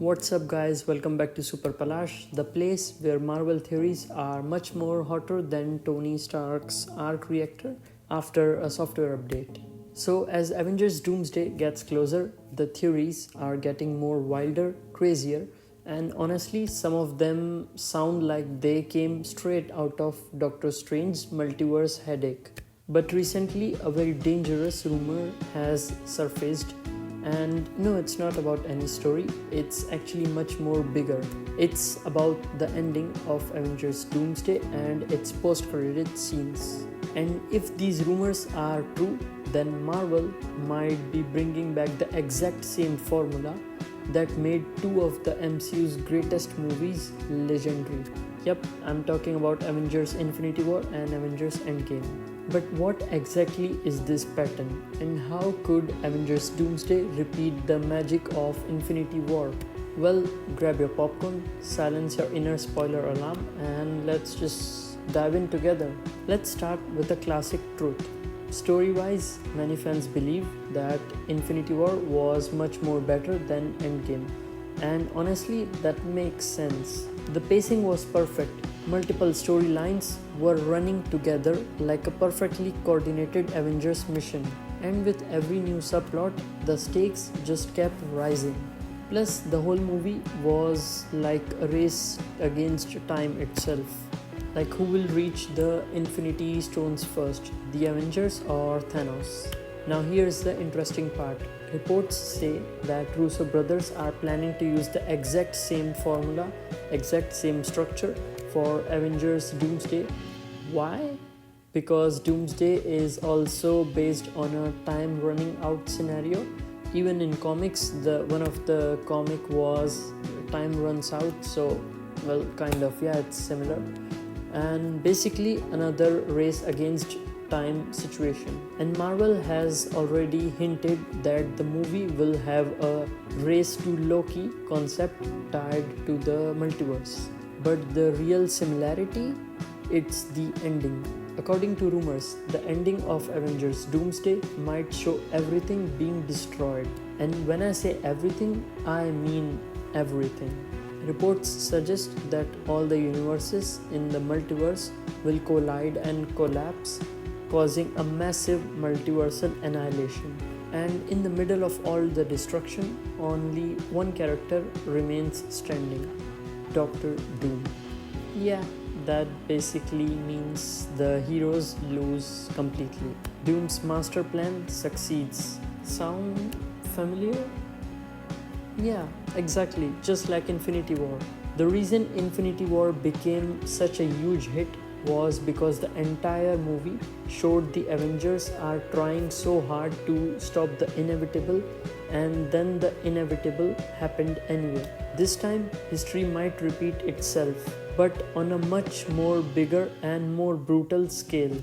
What's up guys, welcome back to Super-Palash, the place where Marvel theories are much more hotter than Tony Stark's arc reactor after a software update. So as Avengers Doomsday gets closer, the theories are getting more wilder, crazier, and honestly some of them sound like they came straight out of Doctor Strange's multiverse headache. But recently a very dangerous rumor has surfaced, and no, it's not about any story, it's actually much more bigger. It's about the ending of Avengers Doomsday and its post-credit scenes. And if these rumors are true, then Marvel might be bringing back the exact same formula that made two of the MCU's greatest movies legendary. Yep, I'm talking about Avengers Infinity War and Avengers Endgame. But what exactly is this pattern, and how could Avengers Doomsday repeat the magic of Infinity War? Well, grab your popcorn, silence your inner spoiler alarm, and let's just dive in together. Let's start with a classic truth. Story-wise, many fans believe that Infinity War was much more better than Endgame, and honestly, that makes sense. The pacing was perfect. Multiple storylines were running together like a perfectly coordinated Avengers mission, and with every new subplot, the stakes just kept rising. Plus, the whole movie was like a race against time itself. Like, who will reach the Infinity Stones first, the Avengers or Thanos? Now, here's the interesting part. Reports say that Russo brothers are planning to use the exact same formula, exact same structure for Avengers Doomsday. Why? Because Doomsday is also based on a time running out scenario. Even in comics, the one of the comic was time runs out, so well, kind of, yeah, it's similar. And basically another race against time situation. And Marvel has already hinted that the movie will have a race to Loki concept tied to the multiverse. But the real similarity, it's the ending. According to rumors, the ending of Avengers Doomsday might show everything being destroyed. And when I say everything, I mean everything. Reports suggest that all the universes in the multiverse will collide and collapse, causing a massive multiversal annihilation. And in the middle of all the destruction, only one character remains standing: Doctor Doom. Yeah, that basically means the heroes lose completely. Doom's master plan succeeds. Sound familiar? Yeah, exactly, just like Infinity War. The reason Infinity War became such a huge hit was because the entire movie showed the Avengers are trying so hard to stop the inevitable, and then the inevitable happened anyway. This time, history might repeat itself, but on a much more bigger and more brutal scale,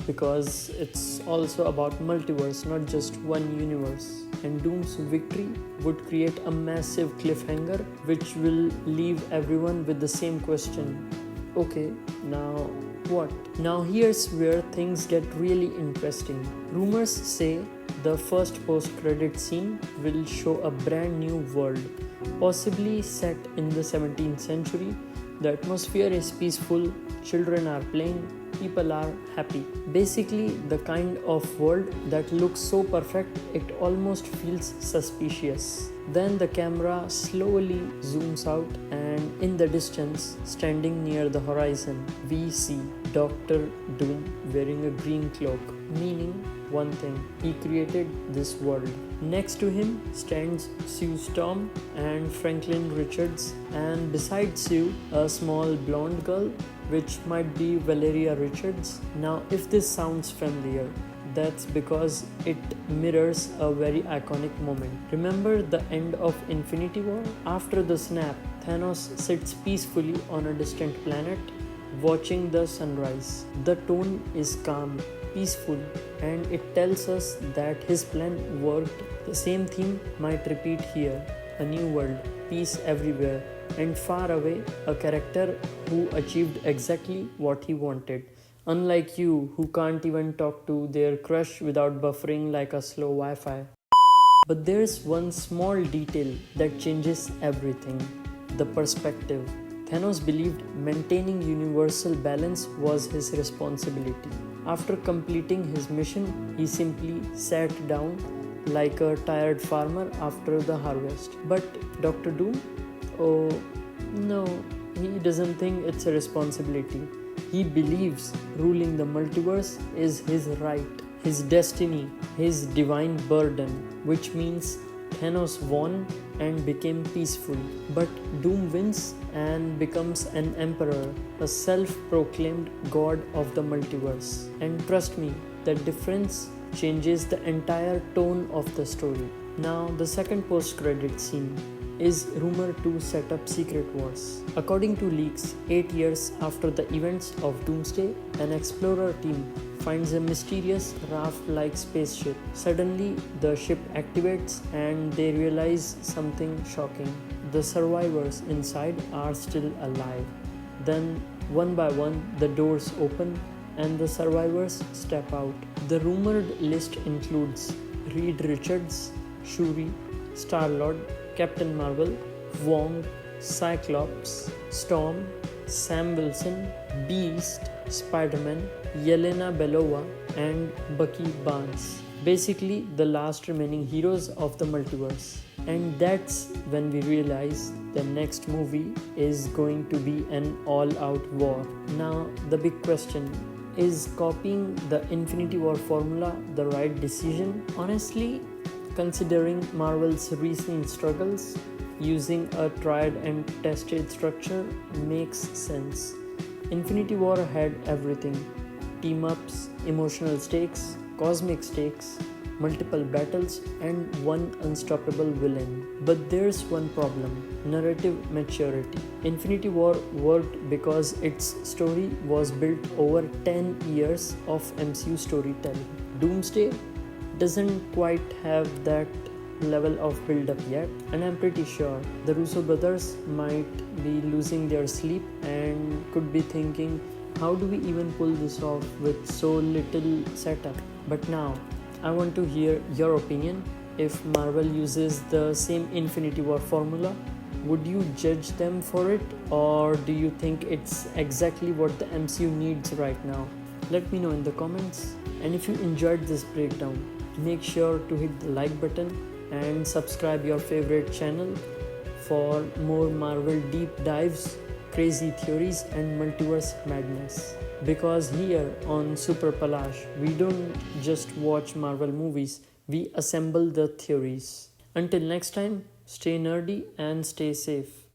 because it's also about multiverse, not just one universe. And Doom's victory would create a massive cliffhanger which will leave everyone with the same question. Okay, now what? Now here's where things get really interesting. Rumors say the first post-credit scene will show a brand new world, possibly set in the 17th century. The atmosphere is peaceful, children are playing, people are happy. Basically, the kind of world that looks so perfect it almost feels suspicious. Then the camera slowly zooms out, and in the distance, standing near the horizon, we see Doctor Doom wearing a green cloak, meaning one thing: he created this world. Next to him stands Sue Storm and Franklin Richards, and beside Sue, a small blonde girl, which might be Valeria Richards. Now, if this sounds familiar, that's because it mirrors a very iconic moment. Remember the end of Infinity War? After the snap, Thanos sits peacefully on a distant planet, watching the sunrise. The tone is calm, peaceful, and it tells us that his plan worked. The same theme might repeat here: a new world, peace everywhere, and far away, a character who achieved exactly what he wanted. Unlike you, who can't even talk to their crush without buffering like a slow Wi Fi. But there's one small detail that changes everything: the perspective. Thanos believed maintaining universal balance was his responsibility. After completing his mission, he simply sat down like a tired farmer after the harvest. But Dr. Doom? Oh, no, he doesn't think it's a responsibility. He believes ruling the multiverse is his right, his destiny, his divine burden, which means Thanos won and became peaceful. But Doom wins and becomes an emperor, a self-proclaimed god of the multiverse. And trust me, the difference changes the entire tone of the story. Now, the second post-credit scene is rumored to set up Secret Wars. According to leaks, 8 years after the events of Doomsday, an explorer team finds a mysterious raft-like spaceship. Suddenly, the ship activates and they realize something shocking. The survivors inside are still alive. Then, one by one, the doors open and the survivors step out. The rumored list includes Reed Richards, Shuri, Star-Lord, Captain Marvel, Wong, Cyclops, Storm, Sam Wilson, Beast, Spider-Man, Yelena Belova, and Bucky Barnes. Basically, the last remaining heroes of the multiverse. And that's when we realize the next movie is going to be an all-out war. Now, the big question: is copying the Infinity War formula the right decision? Honestly, considering Marvel's recent struggles, using a tried and tested structure makes sense. Infinity War had everything: team-ups, emotional stakes, cosmic stakes, multiple battles, and one unstoppable villain. But there's one problem: narrative maturity. Infinity War worked because its story was built over 10 years of MCU storytelling. Doomsday doesn't quite have that level of build-up yet, and I'm pretty sure the Russo brothers might be losing their sleep and could be thinking, how do we even pull this off with so little setup? But now, I want to hear your opinion. If Marvel uses the same Infinity War formula, would you judge them for it, or do you think it's exactly what the MCU needs right now? Let me know in the comments. And if you enjoyed this breakdown, make sure to hit the like button and subscribe your favorite channel for more Marvel deep dives, crazy theories, and multiverse madness. Because here on Super-Palash, we don't just watch Marvel movies, we assemble the theories. Until next time, stay nerdy and stay safe.